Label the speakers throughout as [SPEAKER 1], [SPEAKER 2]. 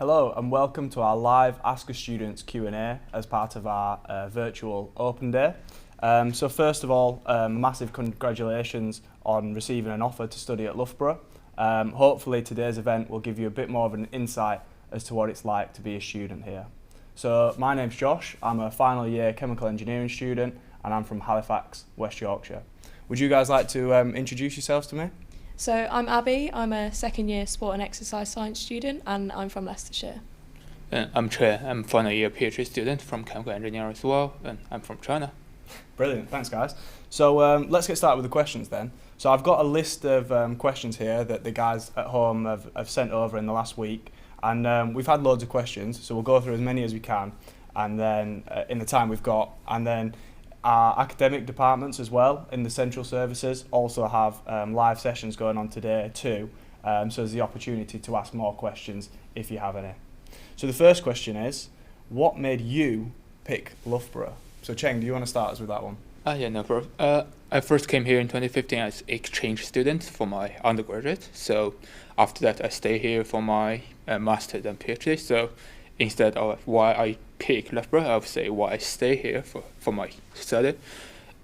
[SPEAKER 1] Hello and welcome to our live Ask a Students Q&A as part of our virtual Open Day. So first of all, massive congratulations on receiving an offer to study at Loughborough. Hopefully today's event will give you a bit more of an insight as to what it's like to be a student here. So my name's Josh, I'm a final year chemical engineering student and I'm from Halifax, West Yorkshire. Would you guys like to introduce yourselves to me?
[SPEAKER 2] So I'm Abby, I'm a second year sport and exercise science student and I'm from Leicestershire.
[SPEAKER 3] I'm Trey, I'm final year PhD student from chemical engineering as well, and I'm from China.
[SPEAKER 1] Brilliant, thanks guys. So let's get started with the questions then. So I've got a list of questions here that the guys at home have sent over in the last week, and we've had loads of questions, so we'll go through as many as we can, and then in the time we've got, and then our academic departments as well in the central services also have live sessions going on today too, so there's the opportunity to ask more questions if you have any. So the first question is, what made you pick Loughborough? So Cheng, do you want to start us with that one?
[SPEAKER 3] Yeah, no problem. I first came here in 2015 as exchange student for my undergraduate, so after that I stay here for my master's and PhD, so instead of why I pick Loughborough, I would say why I stay here for my study.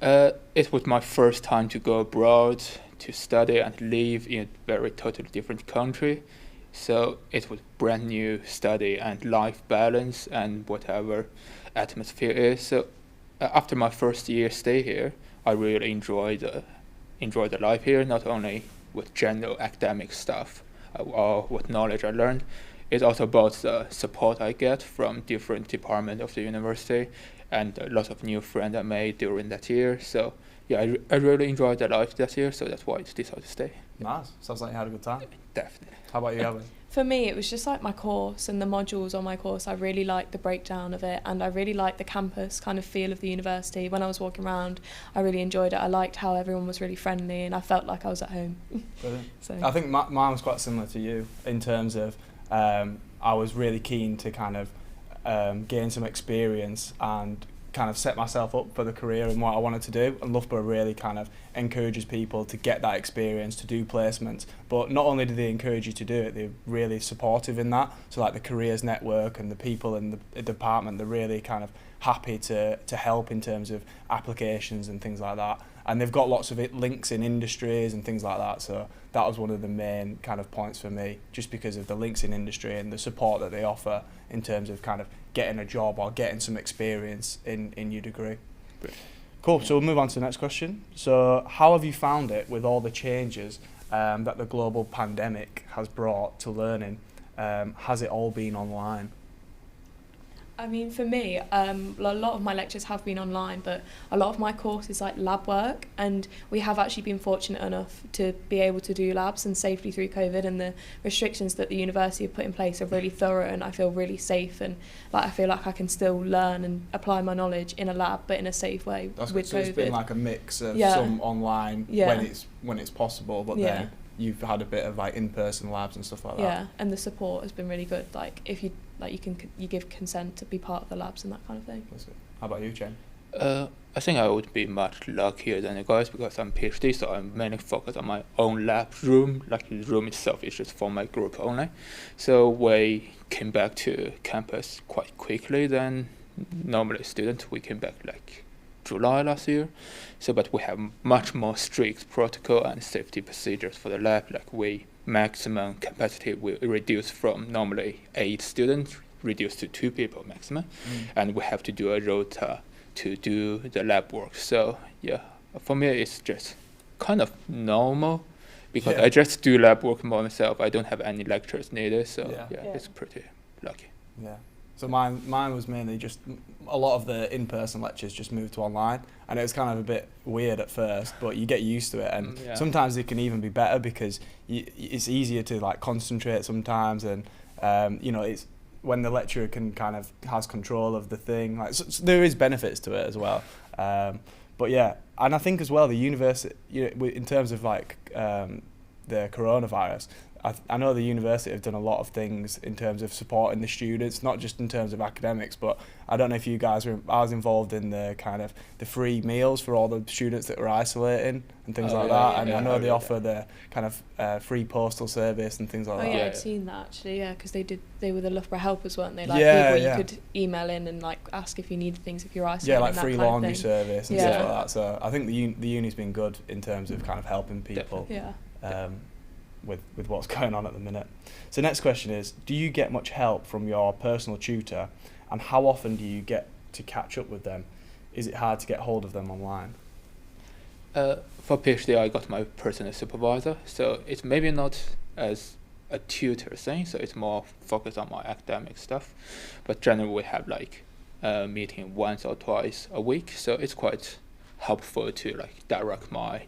[SPEAKER 3] It was my first time to go abroad to study and live in a very totally different country. So it was brand new study and life balance and whatever atmosphere is. So after my first year stay here, I really enjoyed the life here, not only with general academic stuff or what knowledge I learned. It's also about the support I get from different departments of the university and a lot of new friends I made during that year. So yeah, I really enjoyed the life that year, so that's why I decided to stay.
[SPEAKER 1] Nice. Sounds like you had a good time.
[SPEAKER 3] Definitely.
[SPEAKER 1] How about you, Evan?
[SPEAKER 2] For me, it was just like my course and the modules on my course. I really liked the breakdown of it and I really liked the campus kind of feel of the university. When I was walking around, I really enjoyed it. I liked how everyone was really friendly and I felt like I was at home.
[SPEAKER 1] Brilliant.
[SPEAKER 2] So
[SPEAKER 1] I think mine was quite similar to you in terms of I was really keen to kind of gain some experience and kind of set myself up for the career and what I wanted to do, and Loughborough really kind of encourages people to get that experience, to do placements, but not only do they encourage you to do it, they're really supportive in that. So like the careers network and the people in the department, they're really kind of happy to help in terms of applications and things like that, and they've got lots of links in industries and things like that, so that was one of the main kind of points for me, just because of the links in industry and the support that they offer in terms of kind of getting a job or getting some experience in your degree. Cool, so we'll move on to the next question. So how have you found it with all the changes that the global pandemic has brought to learning? Has it all been online?
[SPEAKER 2] I mean, for me, a lot of my lectures have been online, but a lot of my course is like lab work, and we have actually been fortunate enough to be able to do labs and safely through COVID, and the restrictions that the university have put in place are really thorough, and I feel really safe, and like I feel like I can still learn and apply my knowledge in a lab, but in a safe way.
[SPEAKER 1] That's
[SPEAKER 2] with
[SPEAKER 1] so
[SPEAKER 2] COVID.
[SPEAKER 1] It's been like a mix of some online when it's possible, but then you've had a bit of like in-person labs and stuff like that.
[SPEAKER 2] Yeah, and the support has been really good. Like if you you give consent to be part of the labs and that kind of thing.
[SPEAKER 1] That's good. How about you, Jen?
[SPEAKER 3] I think I would be much luckier than the guys because I'm PhD, so I'm mainly focused on my own lab room. Like the room itself is just for my group only. So we came back to campus quite quickly than normally students. We came back like July last year. So, but we have much more strict protocol and safety procedures for the lab. Like we maximum capacity will reduce from normally 8 students, reduced to 2 people maximum, and we have to do a rota to do the lab work. So yeah, for me it's just kind of normal because I just do lab work by myself. I don't have any lectures needed, so it's pretty lucky.
[SPEAKER 1] Yeah. So mine was mainly just a lot of the in-person lectures just moved to online, and it was kind of a bit weird at first, but you get used to it, and sometimes it can even be better because it's easier to like concentrate sometimes, and it's when the lecturer can kind of has control of the thing. Like so there is benefits to it as well, but yeah, and I think as well the university, in terms of like the coronavirus, I know the university have done a lot of things in terms of supporting the students, not just in terms of academics, but I don't know if you guys were. I was involved in the kind of the free meals for all the students that were isolating and things like that. And I know they offer the kind of free postal service and things like that.
[SPEAKER 2] Oh yeah, I've seen that actually. Yeah, because they were the Loughborough helpers, weren't they? Like
[SPEAKER 1] Yeah,
[SPEAKER 2] people you could email in and like ask if you needed things if you're isolating.
[SPEAKER 1] Yeah, like
[SPEAKER 2] that
[SPEAKER 1] free
[SPEAKER 2] kind of
[SPEAKER 1] laundry
[SPEAKER 2] thing.
[SPEAKER 1] service and stuff like that. So I think the uni's been good in terms of kind of helping people.
[SPEAKER 2] Yeah.
[SPEAKER 1] With what's going on at the minute. So next question is, do you get much help from your personal tutor, and how often do you get to catch up with them? Is it hard to get hold of them online?
[SPEAKER 3] For PhD, I got my personal supervisor, so it's maybe not as a tutor thing, so it's more focused on my academic stuff. But generally, we have like a meeting once or twice a week, so it's quite helpful to like direct my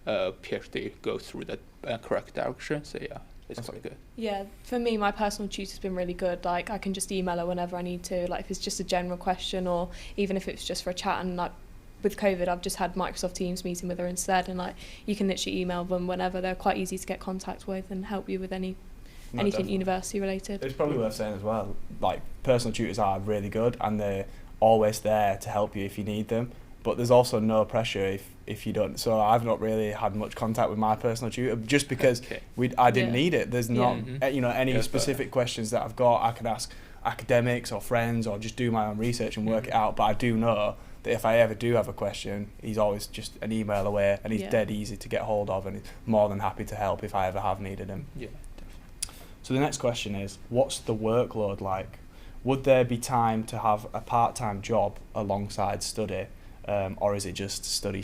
[SPEAKER 3] PhD go through the correct direction. So yeah, it's quite good.
[SPEAKER 2] Yeah, for me, my personal tutor's been really good. Like I can just email her whenever I need to. Like if it's just a general question, or even if it's just for a chat. And like with COVID, I've just had Microsoft Teams meeting with her instead, and like you can literally email them whenever. They're quite easy to get contact with and help you with anything
[SPEAKER 1] Definitely.
[SPEAKER 2] university related.
[SPEAKER 1] It's probably worth saying as well, like personal tutors are really good and they're always there to help you if you need them. But there's also no pressure if you don't. So I've not really had much contact with my personal tutor just because I didn't need it. There's not any specific questions that I've got. I can ask academics or friends or just do my own research and work it out. But I do know that if I ever do have a question, he's always just an email away and he's dead easy to get hold of, and he's more than happy to help if I ever have needed him.
[SPEAKER 3] Yeah.
[SPEAKER 1] So the next question is, what's the workload like? Would there be time to have a part-time job alongside study? Or is it just study?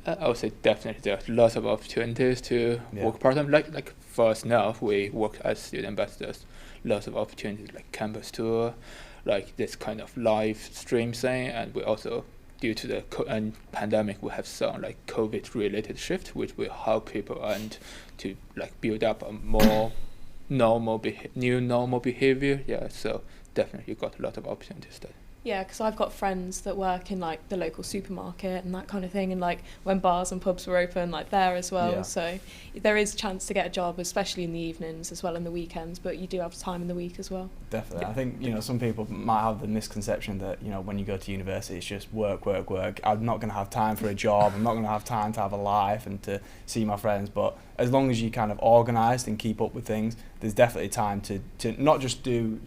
[SPEAKER 3] I would say definitely there's lots of opportunities to work part-time. Like for us now, we work as student ambassadors. Lots of opportunities like campus tour, like this kind of live stream thing, and we also, due to the pandemic, we have some like COVID-related shift, which will help people and to like build up a more new normal behavior. Yeah, so definitely you got a lot of opportunities there.
[SPEAKER 2] Yeah, because I've got friends that work in like the local supermarket and that kind of thing, and like when bars and pubs were open, like there as well.
[SPEAKER 1] Yeah.
[SPEAKER 2] So there is chance to get a job, especially in the evenings as well, in the weekends. But you do have time in the week as well.
[SPEAKER 1] Definitely. I think some people might have the misconception that when you go to university it's just work. I'm not going to have time for a job. I'm not going to have time to have a life and to see my friends. But as long as you kind of organised and keep up with things, there's definitely time to not just do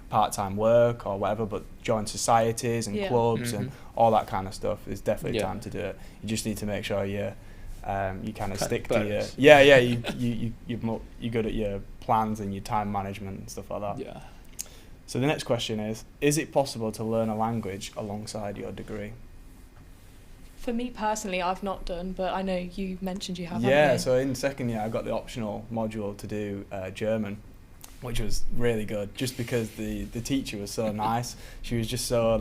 [SPEAKER 1] part-time work or whatever, but join societies and clubs and all that kind of stuff. There's definitely time to do it. You just need to make sure you kind of stick to your you're good at your plans and your time management and stuff like that.
[SPEAKER 3] Yeah.
[SPEAKER 1] So the next question is it possible to learn a language alongside your degree?
[SPEAKER 2] For me personally, I've not done, but I know you mentioned you have.
[SPEAKER 1] Yeah, so in second year I got the optional module to do German, which was really good just because the teacher was so nice. She was just so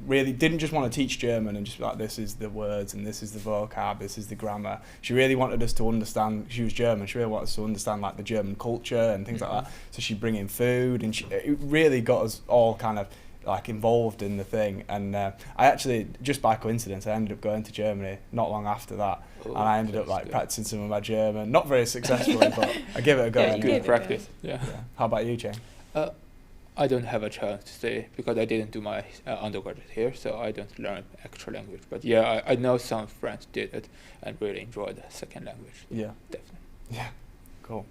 [SPEAKER 1] really didn't just want to teach German and just be like, this is the words and this is the vocab, this is the grammar. She really wanted us to understand, she was German, she really wanted us to understand like the German culture and things like that. So she'd bring in food and it really got us all kind of like involved in the thing, and I actually, just by coincidence, I ended up going to Germany not long after that, and I ended up like practicing some of my German, not very successfully, but I give it a go.
[SPEAKER 3] Yeah, good practice. Yeah.
[SPEAKER 1] How about you, Cheng?
[SPEAKER 3] I don't have a chance to stay because I didn't do my undergraduate here, so I don't learn extra language. But yeah, I know some friends did it and really enjoyed the second language.
[SPEAKER 1] Yeah,
[SPEAKER 3] definitely.
[SPEAKER 1] Yeah, cool.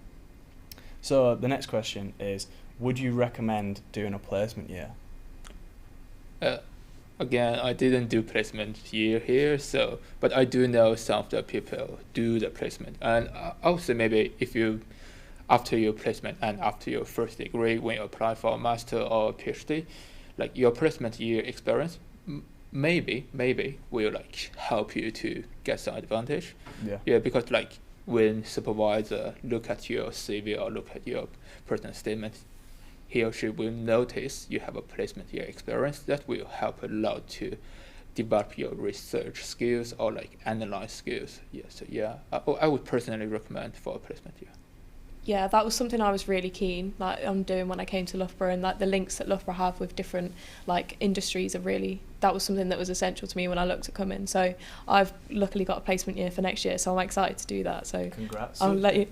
[SPEAKER 1] So the next question is, would you recommend doing a placement year?
[SPEAKER 3] Again, I didn't do placement year here, but I do know some of the people do the placement, and I would say maybe if you, after your placement and after your first degree, when you apply for a master or a PhD, like your placement year experience, maybe will like help you to get some advantage. Yeah, because like when supervisor look at your CV or look at your personal statement, he or she will notice you have a placement year experience. That will help a lot to develop your research skills or like analyze skills. Yeah, so yeah, I would personally recommend for a placement year.
[SPEAKER 2] Yeah, that was something I was really keen on doing when I came to Loughborough, and like the links that Loughborough have with different like industries are really, that was something that was essential to me when I looked at coming. So I've luckily got a placement year for next year, so I'm excited to do that. So
[SPEAKER 1] congrats.
[SPEAKER 2] I'll let you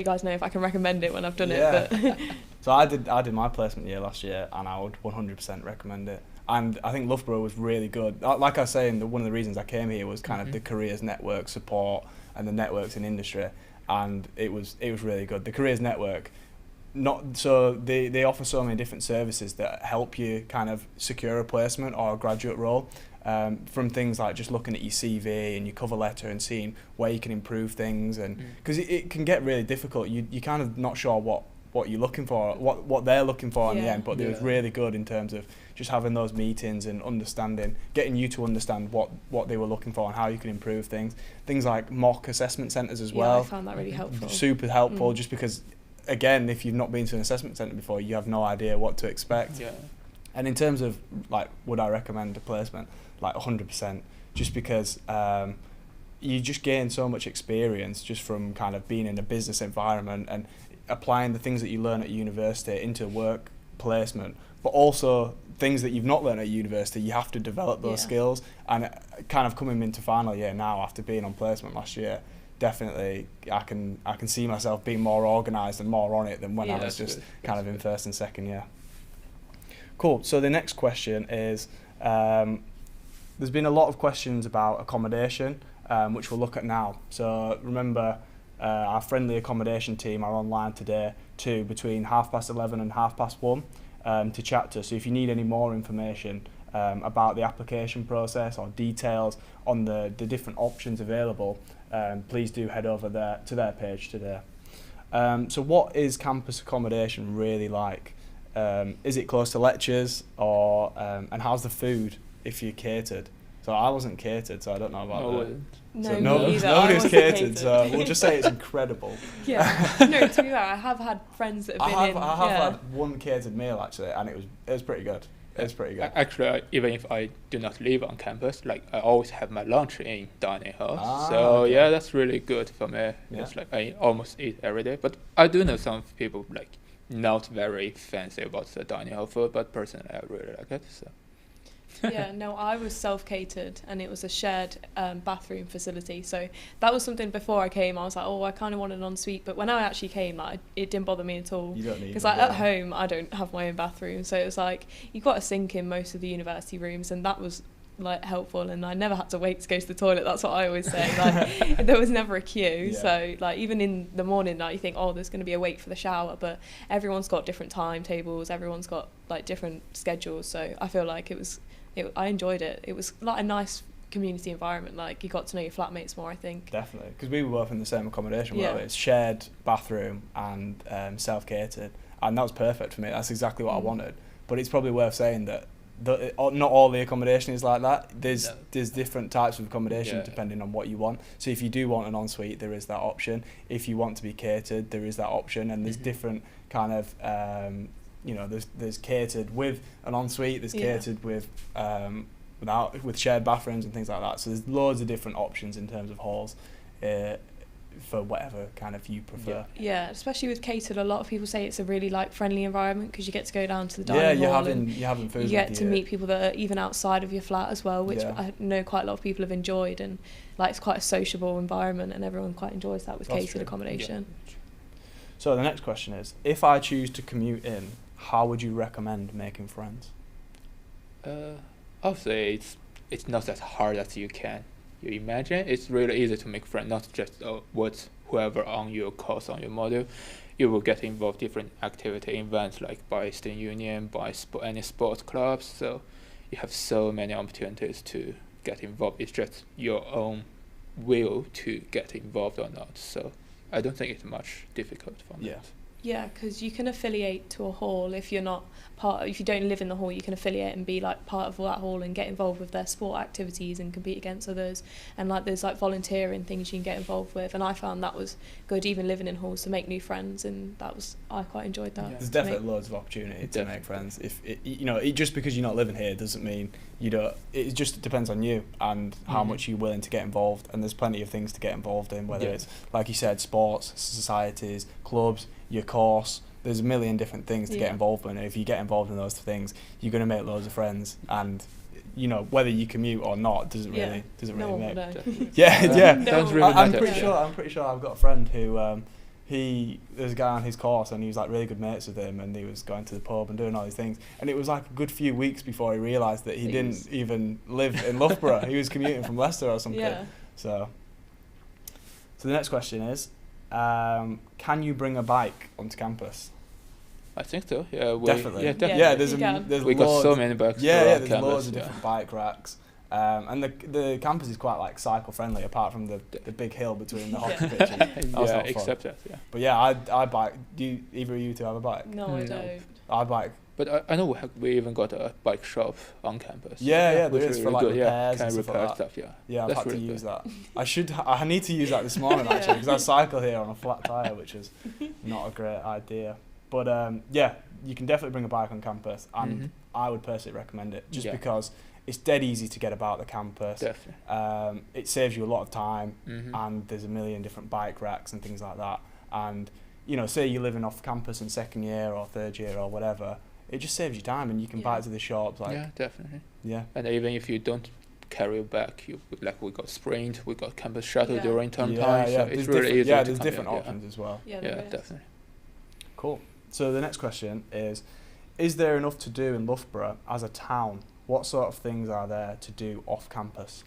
[SPEAKER 2] guys know if I can recommend it when I've done it. But
[SPEAKER 1] So I did my placement year last year, and I would 100% recommend it. And I think Loughborough was really good. Like I was saying, one of the reasons I came here was kind of the careers network support and the networks in industry, and it was really good. The careers network, they offer so many different services that help you kind of secure a placement or a graduate role. From things like just looking at your CV and your cover letter and seeing where you can improve things, and because it can get really difficult. You're kind of not sure what you're looking for, what they're looking for in the end, but it was really good in terms of just having those meetings and getting you to understand what they were looking for and how you can improve things. Things like mock assessment centres as well.
[SPEAKER 2] I found that really helpful.
[SPEAKER 1] Super helpful, just because, again, if you've not been to an assessment centre before, you have no idea what to expect.
[SPEAKER 3] Yeah.
[SPEAKER 1] And in terms of, like, would I recommend a placement? Like, 100%, just because you just gain so much experience just from kind of being in a business environment and applying the things that you learn at university into work placement, but also things that you've not learned at university. You have to develop those skills, and kind of coming into final year now after being on placement last year, definitely I can see myself being more organised and more on it than when I was just kind of in first and second year. Cool. So the next question is, there's been a lot of questions about accommodation, which we'll look at now. So remember, our friendly accommodation team are online today too, between 11:30 and 1:30 to chat to us. So if you need any more information about the application process or details on the different options available, please do head over there to their page today. So what is campus accommodation really like? Is it close to lectures, or and how's the food if you're catered? So I wasn't catered, so I don't know about that.
[SPEAKER 2] No,
[SPEAKER 1] Nobody was catered, so we'll just say it's incredible.
[SPEAKER 2] Yeah. No, to be fair, I have had friends that have been
[SPEAKER 1] I have had one catered meal actually, and it was pretty good. It's pretty good.
[SPEAKER 3] Actually, even if I do not live on campus, like I always have my lunch in dining hall. So
[SPEAKER 1] okay.
[SPEAKER 3] yeah, that's really good for me.
[SPEAKER 1] Yeah.
[SPEAKER 3] It's like I almost eat every day. But I do know some people like not very fancy about the dining hall food, but personally I really like it. So.
[SPEAKER 2] Yeah, no, I was self-catered, and it was a shared bathroom facility. So that was something before I came. I was like, I kind of want an ensuite. But when I actually came, like, it didn't bother me at all.
[SPEAKER 1] You don't need
[SPEAKER 2] because like, at home, I don't have my own bathroom. So it was like, you've got a sink in most of the university rooms, and that was like helpful. And I never had to wait to go to the toilet. That's what I always say. Like, there was never a queue.
[SPEAKER 1] Yeah.
[SPEAKER 2] So like, even in the morning, like, you think, there's going to be a wait for the shower. But everyone's got different timetables. Everyone's got like different schedules. So I feel like I enjoyed it. It was like a nice community environment. Like, you got to know your flatmates more, I think.
[SPEAKER 1] Definitely, because we were both in the same accommodation.
[SPEAKER 2] Yeah.
[SPEAKER 1] It's shared bathroom and self-catered, and that was perfect for me. That's exactly what I wanted. But it's probably worth saying that not all the accommodation is like that. There's different types of accommodation depending on what you want. So if you do want an ensuite, there is that option. If you want to be catered, there is that option, and there's different kind of there's catered with an ensuite, there's catered with with shared bathrooms and things like that. So there's loads of different options in terms of halls for whatever kind of you prefer.
[SPEAKER 2] Yeah, especially with catered, a lot of people say it's a really like friendly environment because you get to go down to the dining hall.
[SPEAKER 1] You're having food.
[SPEAKER 2] You get to meet people that are even outside of your flat as well, which I know quite a lot of people have enjoyed, and like it's quite a sociable environment, and everyone quite enjoys that with catered accommodation.
[SPEAKER 3] Yeah.
[SPEAKER 1] So the next question is, if I choose to commute in, how would you recommend making friends?
[SPEAKER 3] I'll say it's not as hard as you imagine. It's really easy to make friends, not just whoever on your course, on your module. You will get involved different activity events like by student union, by any sports clubs. So you have so many opportunities to get involved. It's just your own will to get involved or not. So I don't think it's much difficult for that.
[SPEAKER 1] Yeah.
[SPEAKER 2] Yeah, because you can affiliate to a hall if you're not if you don't live in the hall, you can affiliate and be like part of that hall and get involved with their sport activities and compete against others. And like there's like volunteering things you can get involved with. And I found that was good, even living in halls, to make new friends. And I quite enjoyed that.
[SPEAKER 1] Yeah. There's definitely loads of opportunity to make friends. If just because you're not living here doesn't mean you don't. It just depends on you and how much you're willing to get involved. And there's plenty of things to get involved in, whether it's, like you said, sports, societies, clubs, your course. There's a million different things to get involved in. And if you get involved in those things, you're going to make loads of friends. And whether you commute or not doesn't really make. Yeah.
[SPEAKER 2] No.
[SPEAKER 1] I'm pretty sure I've got a friend who there's a guy on his course and he was like really good mates with him, and he was going to the pub and doing all these things, and it was like a good few weeks before he realised that he didn't even live in Loughborough. He was commuting from Leicester or something.
[SPEAKER 2] Yeah.
[SPEAKER 1] So the next question is, can you bring a bike onto campus?
[SPEAKER 3] I think so. Yeah,
[SPEAKER 1] definitely.
[SPEAKER 3] Yeah,
[SPEAKER 1] we
[SPEAKER 3] got so many bikes.
[SPEAKER 1] There's loads of different bike racks. And the campus is quite like cycle friendly, apart from the big hill between the hockey pitches.
[SPEAKER 3] Except that. Yeah.
[SPEAKER 1] But yeah, I bike. Do either of you two have a bike?
[SPEAKER 2] No, I don't.
[SPEAKER 1] I bike.
[SPEAKER 3] But I know we even got a bike shop on campus.
[SPEAKER 1] Yeah, there is for like repairs and stuff
[SPEAKER 3] repair
[SPEAKER 1] like that.
[SPEAKER 3] Stuff,
[SPEAKER 1] Yeah, I've had to use that. I need to use that this morning actually, because I cycle here on a flat tyre, which is not a great idea. But you can definitely bring a bike on campus, and I would personally recommend it just because it's dead easy to get about the campus.
[SPEAKER 3] Definitely.
[SPEAKER 1] It saves you a lot of time, and there's a million different bike racks and things like that. And say you're living off campus in second year or third year or whatever, it just saves you time, and you can bike to the shops.
[SPEAKER 3] Yeah, definitely.
[SPEAKER 1] Yeah.
[SPEAKER 3] And even if you don't carry a bag, we got Sprint, we got campus shuttle during term time. So it's really easy.
[SPEAKER 1] Yeah, there's different options as well.
[SPEAKER 2] Yeah,
[SPEAKER 3] definitely.
[SPEAKER 1] Cool. So the next question is there enough to do in Loughborough as a town? What sort of things are there to do off campus?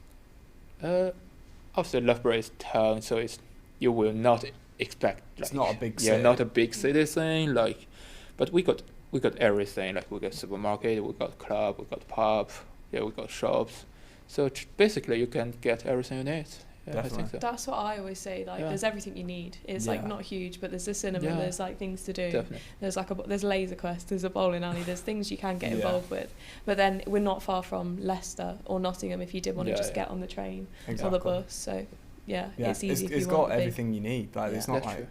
[SPEAKER 3] Obviously Loughborough is town, so you will not expect.
[SPEAKER 1] It's not a big city.
[SPEAKER 3] Yeah, not a big city thing. But we got everything. Like we got supermarket, we got club, we got pub, we got shops. So basically, you can get everything you need. Yeah, I think so.
[SPEAKER 2] That's what I always say. There's everything you need. It's like not huge, but there's the cinema. There's like things to do.
[SPEAKER 3] Definitely.
[SPEAKER 2] There's there's laser quest. There's a bowling alley. There's things you can get involved with. But then we're not far from Leicester or Nottingham if you did want to just get on the train or the bus. So it's easy.
[SPEAKER 1] It's got everything you need. It's not
[SPEAKER 3] like.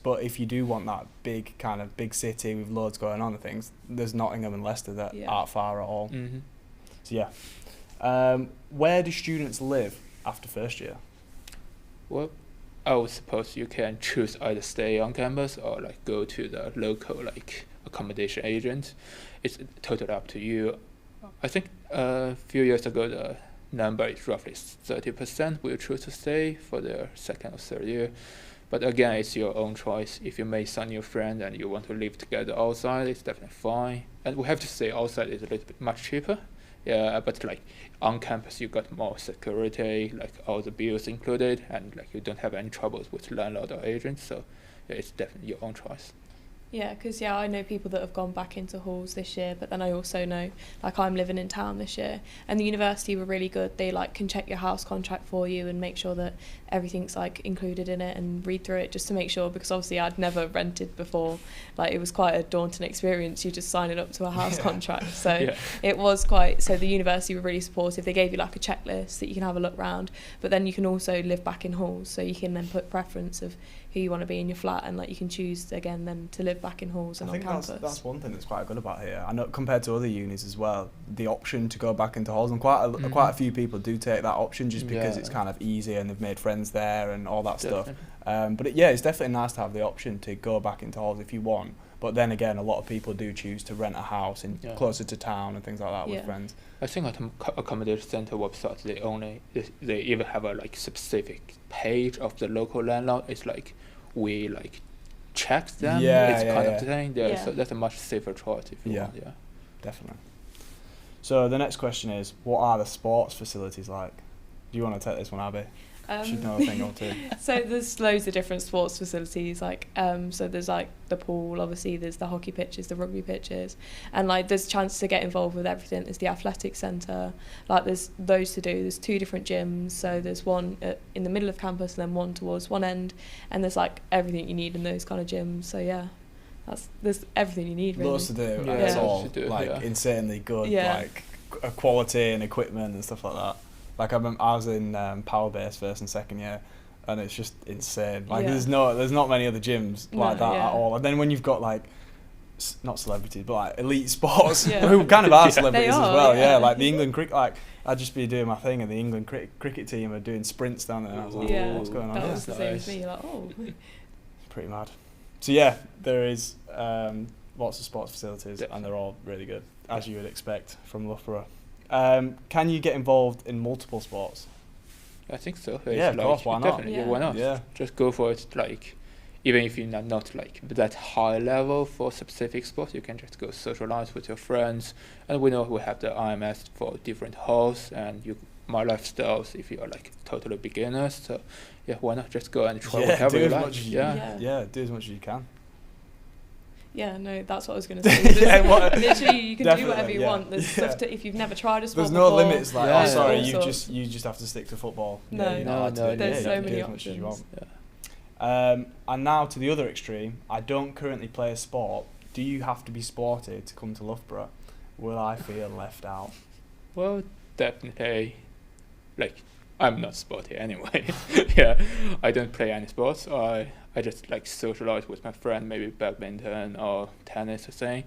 [SPEAKER 1] But if you do want that big city with loads going on and things, there's Nottingham and Leicester that aren't far at all. So where do students live after first year?
[SPEAKER 3] Well, I would suppose you can choose either stay on campus or go to the local accommodation agent. It's totally up to you. I think a few years ago the number is roughly 30% will choose to stay for their second or third year. But again, it's your own choice. If you make some new friend and you want to live together outside, it's definitely fine. And we have to say outside is a little bit much cheaper. Yeah, but on campus you got more security, all the bills included, and you don't have any troubles with landlord or agents. So it's definitely your own choice.
[SPEAKER 2] Yeah, because I know people that have gone back into halls this year, but then I also know, I'm living in town this year, and the university were really good. They can check your house contract for you and make sure that everything's included in it, and read through it just to make sure, because obviously I'd never rented before. It was quite a daunting experience, you just signing up to a house contract. So it was so the university were really supportive. They gave you a checklist that you can have a look round, but then you can also live back in halls, so you can then put preference of who you want to be in your flat, and you can choose again then to live back in halls and on campus.
[SPEAKER 1] That's one thing that's quite good about here. I know compared to other unis as well, the option to go back into halls, and quite a few people do take that option just because it's kind of easy and they've made friends there and all that stuff. But it's definitely nice to have the option to go back into halls if you want. But then again, a lot of people do choose to rent a house closer to town and things like that with friends.
[SPEAKER 3] I think at accommodation center website they even have a specific page of the local landlord. It's we check them. It's kind of thing. So that's a much safer choice if you want. Yeah,
[SPEAKER 1] definitely. So the next question is, what are the sports facilities like? Do you want to take this one, Abby? Should know a thing or two.
[SPEAKER 2] So there's loads of different sports facilities, so there's the pool, obviously there's the hockey pitches, the rugby pitches, and there's a chance to get involved with everything. There's the athletic centre, there's those to do. There's 2 different gyms, so there's one in the middle of campus and then one towards one end, and there's everything you need in those kind of gyms. So there's everything you need, really.
[SPEAKER 1] Lots to do.
[SPEAKER 3] Yeah,
[SPEAKER 1] And it's
[SPEAKER 2] lots
[SPEAKER 1] all
[SPEAKER 3] to do,
[SPEAKER 1] like
[SPEAKER 3] yeah.
[SPEAKER 1] insanely good,
[SPEAKER 2] Yeah.
[SPEAKER 1] like quality and equipment and stuff like that. Like I was in Power Base first and second year, and it's just insane. Like
[SPEAKER 2] Yeah.
[SPEAKER 1] there's not many other gyms like
[SPEAKER 2] No,
[SPEAKER 1] that
[SPEAKER 2] yeah.
[SPEAKER 1] at all. And then when you've got like not celebrities, but like elite sports
[SPEAKER 2] Yeah.
[SPEAKER 1] who kind of are
[SPEAKER 3] Yeah.
[SPEAKER 1] celebrities
[SPEAKER 2] They
[SPEAKER 1] as
[SPEAKER 2] are,
[SPEAKER 1] well.
[SPEAKER 2] yeah.
[SPEAKER 1] Yeah, like the England cricket. Like I'd just be doing my thing, and the England cricket team are doing sprints down there. And I was like,
[SPEAKER 2] Yeah,
[SPEAKER 1] what's going on?
[SPEAKER 2] that
[SPEAKER 1] here?
[SPEAKER 2] was the same as
[SPEAKER 3] Nice.
[SPEAKER 2] me. Like, oh,
[SPEAKER 1] Pretty mad. So yeah, there is lots of sports facilities,
[SPEAKER 3] Definitely.
[SPEAKER 1] and they're all really good, as you would expect from Loughborough. Can you get involved in multiple sports?
[SPEAKER 3] I think so.
[SPEAKER 1] Yeah, of course, why not?
[SPEAKER 3] Definitely,
[SPEAKER 2] Yeah.
[SPEAKER 3] why not?
[SPEAKER 1] Yeah.
[SPEAKER 3] Just go for it. Like, even if you're not like that high level for specific sports, you can just go socialize with your friends. And we know we have the IMS for different halls and my lifestyles if you are like totally beginners. So yeah, why not just go and try whatever
[SPEAKER 1] do
[SPEAKER 3] you
[SPEAKER 1] as
[SPEAKER 3] like?
[SPEAKER 1] much as you
[SPEAKER 3] Yeah.
[SPEAKER 2] Yeah.
[SPEAKER 1] do as much as you can.
[SPEAKER 2] yeah, no, that's what I was going to say.
[SPEAKER 1] Yeah,
[SPEAKER 2] Literally, you can do
[SPEAKER 1] definitely,
[SPEAKER 2] whatever you
[SPEAKER 1] yeah.
[SPEAKER 2] want. There's
[SPEAKER 1] Yeah.
[SPEAKER 2] stuff if you've never tried a sport
[SPEAKER 1] There's no
[SPEAKER 2] before.
[SPEAKER 1] limits. Like,
[SPEAKER 3] Yeah,
[SPEAKER 1] oh,
[SPEAKER 3] yeah.
[SPEAKER 1] sorry,
[SPEAKER 2] All sorts.
[SPEAKER 1] you just have to stick to football.
[SPEAKER 2] No.
[SPEAKER 1] Yeah, you're not allowed to
[SPEAKER 3] No,
[SPEAKER 1] do-
[SPEAKER 2] there's
[SPEAKER 1] yeah,
[SPEAKER 2] so
[SPEAKER 1] you can do
[SPEAKER 2] many
[SPEAKER 1] as much as you
[SPEAKER 2] options.
[SPEAKER 1] want.
[SPEAKER 3] Yeah.
[SPEAKER 1] And now to the other extreme. I don't currently play a sport. Do you have to be sporty to come to Loughborough? Will I feel left out?
[SPEAKER 3] Well, definitely. Like, I'm not sporty anyway. Yeah, I don't play any sports. I just like socialize with my friend, maybe badminton or tennis or something.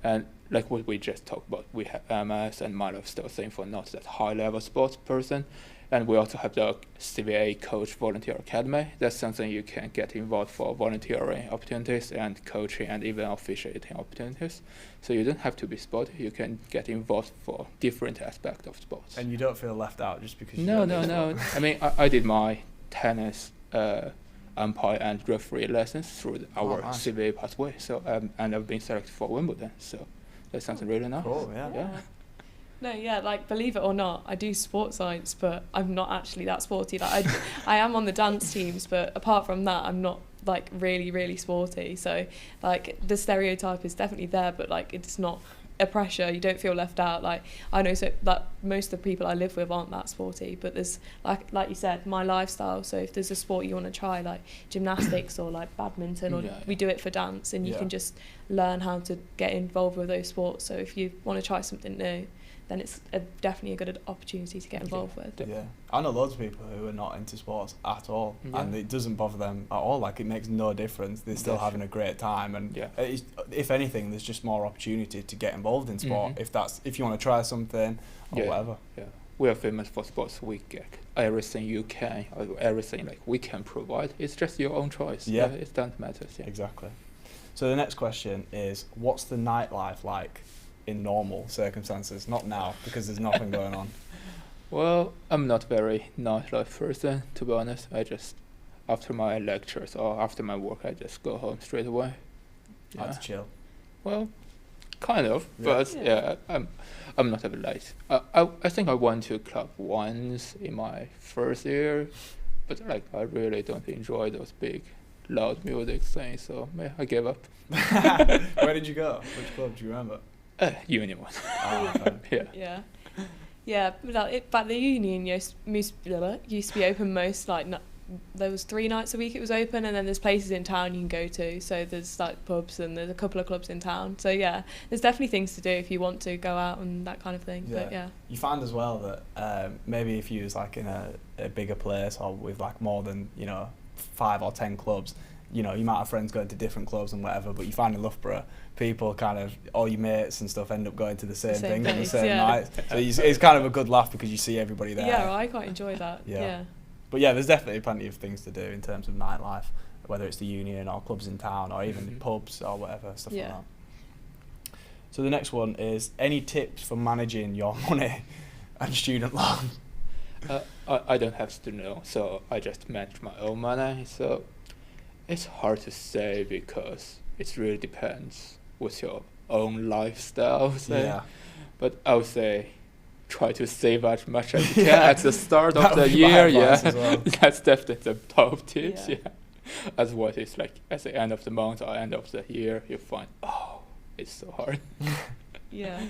[SPEAKER 3] And like what we just talked about, we have MS and my lifestyle thing for not that high level sports person. And we also have the CVA Coach Volunteer Academy. That's something you can get involved for volunteering opportunities and coaching and even officiating opportunities. So you don't have to be sporty. You can get involved for different aspects of sports.
[SPEAKER 1] And you don't feel left out just because you
[SPEAKER 3] No.
[SPEAKER 1] don't do sport?
[SPEAKER 3] I mean, I did my tennis umpire and referee lessons through our
[SPEAKER 1] nice.
[SPEAKER 3] CVA pathway. So and I've been selected for Wimbledon. So that's something really nice.
[SPEAKER 1] Cool, yeah.
[SPEAKER 3] Yeah.
[SPEAKER 2] No, yeah, like believe it or not, I do sports science, but I'm not actually that sporty. Like I am on the dance teams, but apart from that, I'm not like really sporty. So like the stereotype is definitely there, but like it's not a pressure. You don't feel left out. Like I know so that most of the people I live with aren't that sporty, but there's like you said, my lifestyle. So if there's a sport you want to try, like gymnastics or like badminton, or
[SPEAKER 3] Yeah.
[SPEAKER 2] we do it for dance, and you
[SPEAKER 1] Yeah.
[SPEAKER 2] can just learn how to get involved with those sports. So if you want to try something new, then it's definitely a good opportunity to get involved with.
[SPEAKER 1] Yeah, I know loads of people who are not into sports at all,
[SPEAKER 3] Yeah.
[SPEAKER 1] and it doesn't bother them at all. Like it makes no difference. They're still
[SPEAKER 3] Yes.
[SPEAKER 1] having a great time, and
[SPEAKER 3] Yeah.
[SPEAKER 1] it's, if anything, there's just more opportunity to get involved in sport.
[SPEAKER 3] Mhm.
[SPEAKER 1] If you want to try something or
[SPEAKER 3] Yeah.
[SPEAKER 1] whatever.
[SPEAKER 3] Yeah, we are famous for sports. We get everything you can, or everything like we can provide. It's just your own choice.
[SPEAKER 1] Yeah.
[SPEAKER 3] It doesn't matter. Yeah.
[SPEAKER 1] Exactly. So the next question is, what's the nightlife like in normal circumstances? Not now, because there's nothing going on.
[SPEAKER 3] Well, I'm not very nightlife person, to be honest. I just, after my lectures or after my work, I just go home straight away.
[SPEAKER 1] I have to chill.
[SPEAKER 3] Well, kind of,
[SPEAKER 1] Yeah.
[SPEAKER 3] but
[SPEAKER 2] Yeah.
[SPEAKER 3] I'm not ever late. I think I went to a club once in my first year, but like I really don't enjoy those big, loud music things, so yeah, I gave up.
[SPEAKER 1] Where did you go? Which club do you remember?
[SPEAKER 3] Uni one.
[SPEAKER 1] Ah, okay.
[SPEAKER 3] Yeah.
[SPEAKER 2] Yeah. Yeah, but the union used to be open most there was 3 nights a week it was open, and then there's places in town you can go to. So there's like pubs and there's a couple of clubs in town. So yeah, there's definitely things to do if you want to go out and that kind of thing.
[SPEAKER 1] Yeah.
[SPEAKER 2] But yeah.
[SPEAKER 1] You find as well that maybe if you was like in a bigger place or with like more than 5 or 10 clubs, you might have friends going to different clubs and whatever. But you find in Loughborough, people kind of all your mates and stuff end up going to the same
[SPEAKER 2] same
[SPEAKER 1] thing on the
[SPEAKER 2] place,
[SPEAKER 1] same
[SPEAKER 2] yeah.
[SPEAKER 1] night. So it's kind of a good laugh because you see everybody there.
[SPEAKER 2] Yeah, I quite enjoy that.
[SPEAKER 1] Yeah.
[SPEAKER 2] Yeah.
[SPEAKER 1] But yeah, there's definitely plenty of things to do in terms of nightlife, whether it's the union or clubs in town or even
[SPEAKER 3] Mhm.
[SPEAKER 1] pubs or whatever, stuff like
[SPEAKER 2] Yeah.
[SPEAKER 1] that. So the next one is, any tips for managing your money and student loan?
[SPEAKER 3] I don't have student loan, so I just manage my own money. So it's hard to say because it really depends with your own lifestyle. Say.
[SPEAKER 1] Yeah.
[SPEAKER 3] But I would say try to save as much as you can
[SPEAKER 1] Yeah.
[SPEAKER 3] at the start
[SPEAKER 1] That
[SPEAKER 3] of the
[SPEAKER 1] would be my
[SPEAKER 3] year.
[SPEAKER 1] advice
[SPEAKER 3] Yeah,
[SPEAKER 1] as well.
[SPEAKER 3] that's definitely the top tips.
[SPEAKER 2] Yeah.
[SPEAKER 3] Yeah. Otherwise, it's like at the end of the month or end of the year, you find it's so hard.
[SPEAKER 2] Yeah.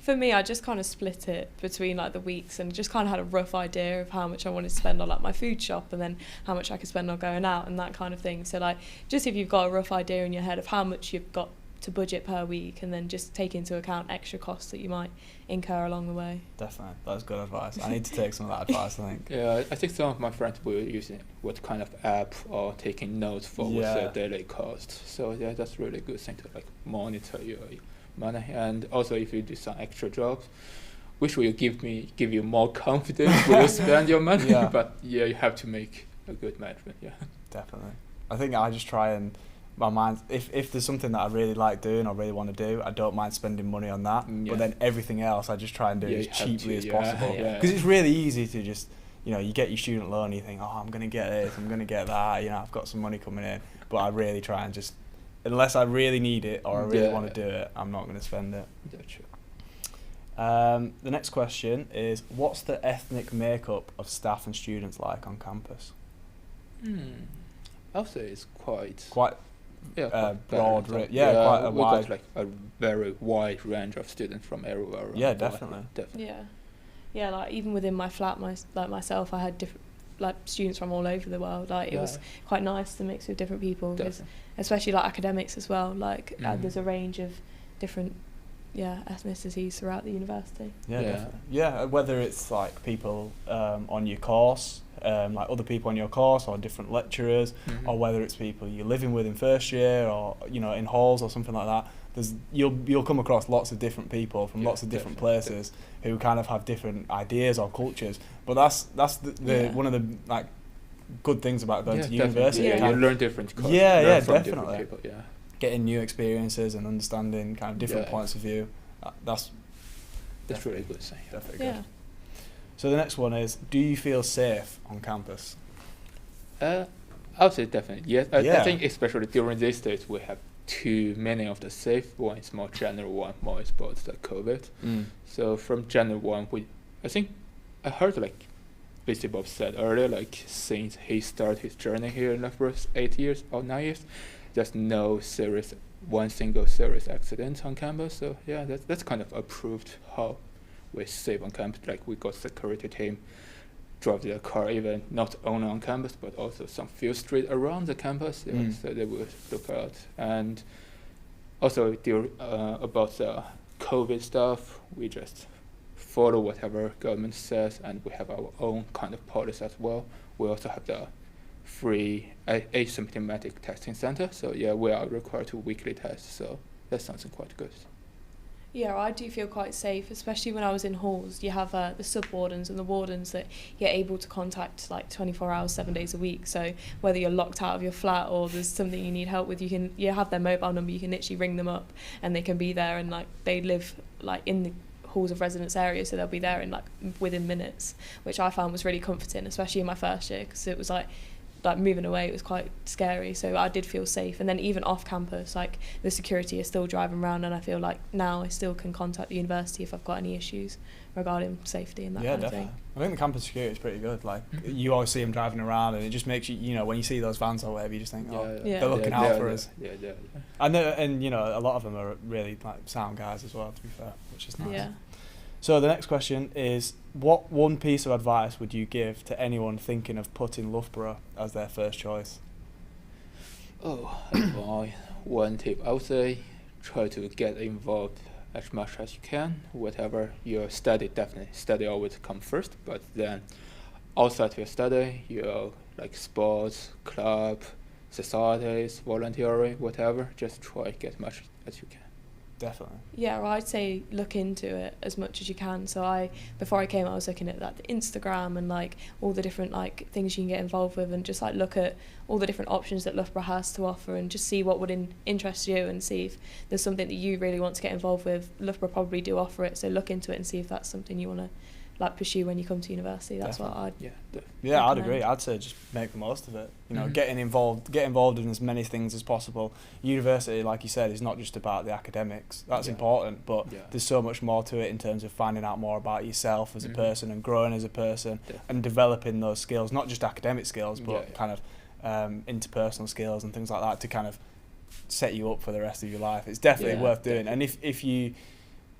[SPEAKER 2] for me, I just kind of split it between like the weeks and just kind of had a rough idea of how much I wanted to spend on like my food shop and then how much I could spend on going out and that kind of thing. So like just if you've got a rough idea in your head of how much you've got to budget per week, and then just take into account extra costs that you might incur along the way.
[SPEAKER 1] Definitely, that's good advice. I need to take some of that advice, I think.
[SPEAKER 3] Yeah, I think some of my friends were using what kind of app or taking notes for what's their daily cost. So yeah, that's really good thing to like monitor your money. And also if you do some extra jobs, which will give you more confidence when you spend your money.
[SPEAKER 1] Yeah.
[SPEAKER 3] But yeah, you have to make a good management. Yeah,
[SPEAKER 1] definitely. I think I just try and my mind, if there's something that I really like doing or really want to do, I don't mind spending money on that.
[SPEAKER 3] Yeah.
[SPEAKER 1] But then everything else, I just try and do as cheaply as possible.
[SPEAKER 3] Yeah.
[SPEAKER 1] Because it's really easy to just, you get your student loan and you think, oh, I'm going to get this, I'm going to get that, I've got some money coming in. But I really try and just, unless I really need it or I really want to do it, I'm not going to spend it.
[SPEAKER 3] That's true.
[SPEAKER 1] The next question is, what's the ethnic makeup of staff and students like on campus?
[SPEAKER 3] I'll say it's quite
[SPEAKER 1] broad,
[SPEAKER 3] quite
[SPEAKER 1] a
[SPEAKER 3] we
[SPEAKER 1] wide.
[SPEAKER 3] got like a very wide range of students from everywhere.
[SPEAKER 1] Yeah, definitely.
[SPEAKER 2] Yeah, like even within my flat, myself, I had different like students from all over the world. Like it was quite nice to mix with different people, because especially like academics as well. Like there's a range of different ethnicities throughout the university.
[SPEAKER 1] Definitely. Yeah, whether it's like people on your course, like other people on your course or different lecturers, or whether it's people you're living with in first year or in halls or something like that. You'll come across lots of different people from lots of different places who kind of have different ideas or cultures. But that's the one of the like good things about going to university.
[SPEAKER 3] Yeah, you learn different cultures.
[SPEAKER 1] Yeah,
[SPEAKER 3] from
[SPEAKER 1] definitely.
[SPEAKER 3] Different people,
[SPEAKER 1] getting new experiences and understanding kind of different points of view. That's
[SPEAKER 3] really good thing.
[SPEAKER 1] Definitely good. So the next one is, do you feel safe on campus?
[SPEAKER 3] I would say definitely yes. I think especially during these days we have too many of the safe ones, more general one, more about the COVID. So from general one, I think I heard like Mr. Bob said earlier, like since he started his journey here in Loughborough 8 years or 9 years, there's no one single serious accident on campus. So yeah, that's kind of approved how we're safe on campus. Like we got security team drive their car even not only on campus but also some field street around the campus. So they will look out. And also about the COVID stuff, we just follow whatever government says, and we have our own kind of policy as well. We also have the free asymptomatic testing center. So yeah, we are required to weekly test. So that's something quite good.
[SPEAKER 2] Yeah, I do feel quite safe, especially when I was in halls. You have the sub-wardens and the wardens that you're able to contact like 24 hours, 7 days a week. So whether you're locked out of your flat or there's something you need help with, you have their mobile number, you can literally ring them up and they can be there, and like they live like in the halls of residence area, so they'll be there in like within minutes, which I found was really comforting, especially in my first year, because it was like moving away, it was quite scary. So I did feel safe. And then even off campus, like the security is still driving around, and I feel like now I still can contact the university if I've got any issues regarding safety and that kind of thing.
[SPEAKER 1] I think the campus security is pretty good. Like you always see them driving around, and it just makes you, when you see those vans or whatever, you just think, they're looking out for us. And a lot of them are really like sound guys as well, to be fair, which is nice.
[SPEAKER 2] Yeah.
[SPEAKER 1] So the next question is, what one piece of advice would you give to anyone thinking of putting Loughborough as their first choice?
[SPEAKER 3] One tip, I would say try to get involved as much as you can. Whatever you study, definitely study always come first, but then outside of your study, like sports, club, societies, volunteering, whatever, just try to get as much as you can.
[SPEAKER 1] Definitely.
[SPEAKER 2] Yeah, well, I'd say look into it as much as you can. So before I came, I was looking at like the Instagram and like all the different like things you can get involved with, and just like look at all the different options that Loughborough has to offer, and just see what would interest you, and see if there's something that you really want to get involved with. Loughborough probably do offer it, so look into it and see if that's something you want to like pursue when you come to university. That's
[SPEAKER 1] definitely.
[SPEAKER 2] what
[SPEAKER 1] I'd agree. I'd say just make the most of it. Get involved in as many things as possible. University, like you said, is not just about the academics. That's important, but there's so much more to it in terms of finding out more about yourself as a person and growing as a person and developing those skills, not just academic skills, but kind of interpersonal skills and things like that to kind of set you up for the rest of your life. It's definitely worth doing. And if you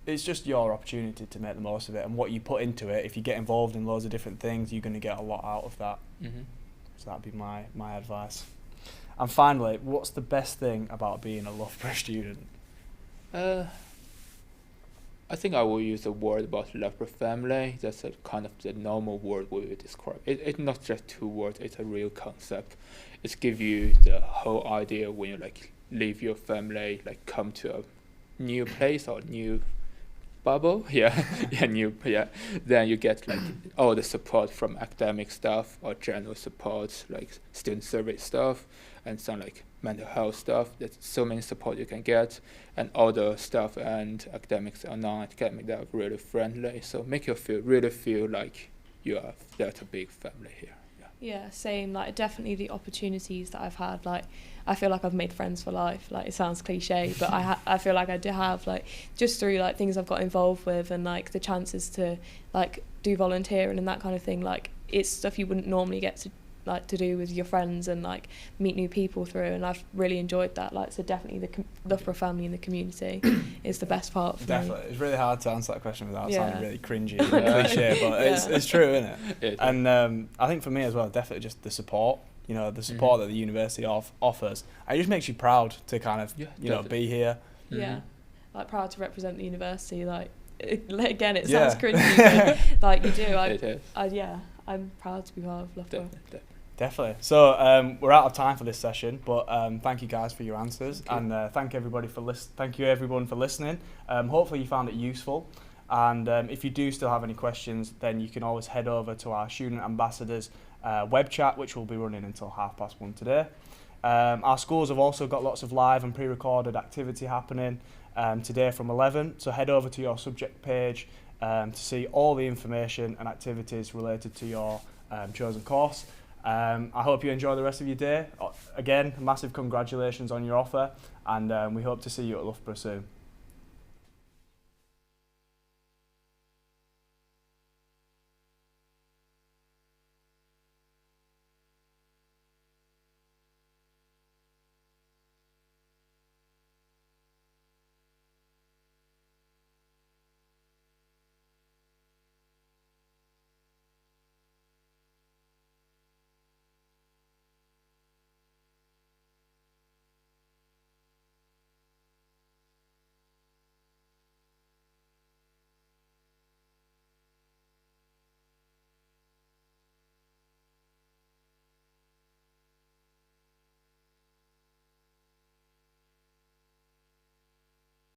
[SPEAKER 1] it's just your opportunity to make the most of it, and what you put into it. If you get involved in loads of different things, you're going to get a lot out of that. So that'd be my advice. And finally, what's the best thing about being a Loughborough student?
[SPEAKER 3] I think I will use a word about Loughborough family. That's a kind of the normal word we would describe. It's not just 2 words, it's a real concept. It's give you the whole idea when you like leave your family, like come to a new place or new bubble. Then you get like all the support from academic stuff or general support, like student service stuff and some like mental health stuff. There's so many support you can get, and all the stuff and academics and non-academic that are really friendly. So make you really feel like you are there's a big family here.
[SPEAKER 2] Yeah, same. Like definitely the opportunities that I've had. Like I feel like I've made friends for life. Like it sounds cliche, but I feel like I do have, like just through like things I've got involved with and like the chances to like do volunteering and that kind of thing. Like it's stuff you wouldn't normally get to do with your friends and like meet new people through, and I've really enjoyed that. Like so definitely the Loughborough family and the community is the best part for
[SPEAKER 1] Definitely.
[SPEAKER 2] me.
[SPEAKER 1] It's really hard to answer that question without sounding really cringy and
[SPEAKER 3] Yeah.
[SPEAKER 1] cliche, but it's true, isn't it?
[SPEAKER 3] Yeah.
[SPEAKER 1] And I think for me as well, definitely just the support, the support that the university offers. It just makes you proud to kind of, be here.
[SPEAKER 2] Yeah, like proud to represent the university. Like again, it sounds cringy, but like you do. I'm proud to be part of Loughborough.
[SPEAKER 1] Definitely. So we're out of time for this session, but thank you guys for your answers, and thank you everyone for listening. Hopefully you found it useful, and if you do still have any questions, then you can always head over to our Student Ambassadors web chat, which will be running until 1:30 today. Our schools have also got lots of live and pre-recorded activity happening today from 11, so head over to your subject page to see all the information and activities related to your chosen course. I hope you enjoy the rest of your day. Again, massive congratulations on your offer, and we hope to see you at Loughborough soon.